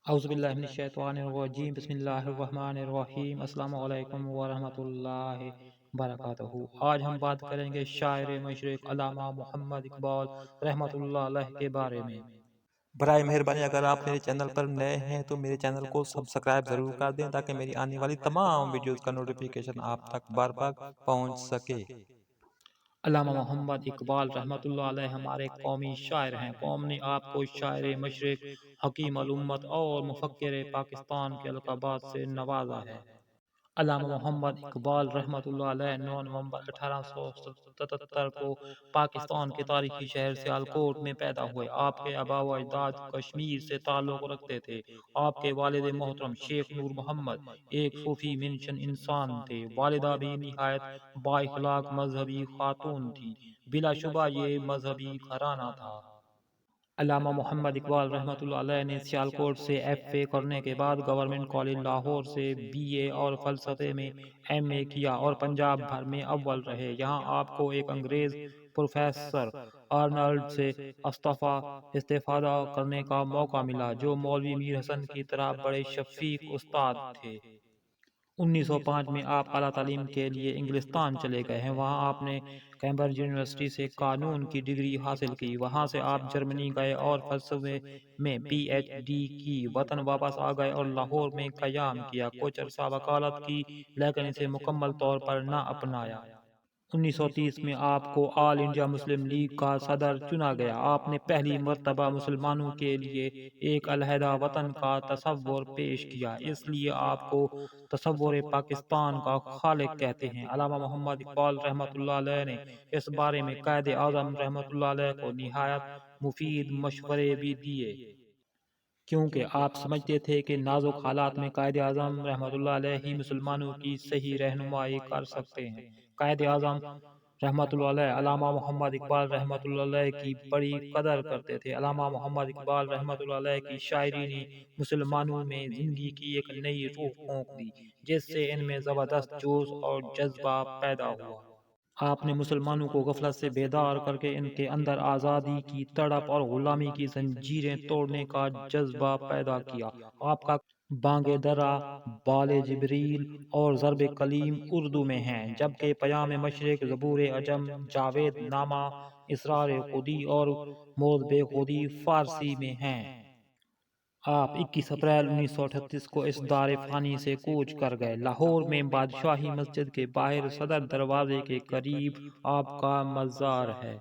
اعوذ باللہ من الشیطان الرجیم بسم اللہ الرحمن الرحیم السلام علیکم ورحمۃ اللہ وبرکاتہ۔ آج ہم بات کریں گے شاعر مشرق علامہ محمد اقبال رحمۃ اللہ علیہ کے بارے میں۔ برائے مہربانی اگر آپ میرے چینل پر نئے ہیں تو میرے چینل کو سبسکرائب ضرور کر دیں تاکہ میری آنے والی تمام ویڈیوز کا نوٹیفیکیشن آپ تک بار بار پہنچ سکے۔ علامہ محمد اقبال رحمۃ اللہ علیہ ہمارے قومی شاعر ہیں۔ قوم نے آپ کو شاعر مشرق، حکیم الامت اور مفکر پاکستان کے القابات سے نوازا ہے۔ علامہ محمد اقبال رحمۃ اللہ علیہ 9 نومبر 1877 کو پاکستان کے تاریخی شہر سیالکوٹ میں پیدا ہوئے۔ آپ کے آباء و اجداد کشمیر سے تعلق رکھتے تھے۔ آپ کے والد محترم شیخ نور محمد ایک صوفی منشن انسان تھے۔ والدہ بھی نہایت با اخلاق مذہبی خاتون تھی۔ بلا شبہ یہ مذہبی گھرانہ تھا۔ علامہ محمد اقبال رحمۃ اللہ علیہ نے سیالکوٹ سے ایف اے کرنے کے بعد گورنمنٹ کالج لاہور سے بی اے اور فلسفے میں ایم اے کیا اور پنجاب بھر میں اول رہے۔ یہاں آپ کو ایک انگریز پروفیسر آرنلڈ سے استفادہ کرنے کا موقع ملا، جو مولوی میر حسن کی طرح بڑے شفیق استاد تھے۔ 1905 میں آپ اعلیٰ تعلیم کے لیے انگلستان چلے گئے ہیں۔ وہاں آپ نے کیمبرج یونیورسٹی سے قانون کی ڈگری حاصل کی۔ وہاں سے آپ جرمنی گئے اور فلسفے میں پی ایچ ڈی کی۔ وطن واپس آ گئے اور لاہور میں قیام کیا۔ کچھ عرصہ وکالت کی لیکن اسے مکمل طور پر نہ اپنایا۔ 1930 میں آپ کو آل انڈیا مسلم لیگ کا صدر چنا گیا۔ آپ نے پہلی مرتبہ مسلمانوں کے لیے ایک علیحدہ وطن کا تصور پیش کیا، اس لیے آپ کو تصور پاکستان کا خالق کہتے ہیں۔ علامہ محمد اقبال رحمۃ اللہ علیہ نے اس بارے میں قائد اعظم رحمۃ اللہ علیہ کو نہایت مفید مشورے بھی دیے، کیونکہ آپ سمجھتے تھے کہ نازک حالات میں قائد اعظم رحمۃ اللہ علیہ ہی مسلمانوں کی صحیح رہنمائی کر سکتے ہیں۔ قائد اعظم رحمۃ اللہ علیہ علامہ محمد اقبال رحمۃ اللہ علیہ کی بڑی قدر کرتے تھے۔ علامہ محمد اقبال رحمۃ اللہ علیہ کی شاعری نے مسلمانوں میں زندگی کی ایک نئی روح پھونک دی، جس سے ان میں زبردست جوش اور جذبہ پیدا ہوا۔ آپ نے مسلمانوں کو غفلت سے بیدار کر کے ان کے اندر آزادی کی تڑپ اور غلامی کی زنجیریں توڑنے کا جذبہ پیدا کیا۔ آپ کا بانگ درا، بال جبریل اور ضرب کلیم اردو میں ہیں، جبکہ پیام مشرق، زبور عجم، جاوید نامہ، اسرار خودی اور موت بے خودی فارسی میں ہیں۔ آپ 21 اپریل 1938 کو اس دار فانی سے کوچ کر گئے۔ لاہور میں بادشاہی مسجد کے باہر صدر دروازے کے قریب آپ کا مزار ہے۔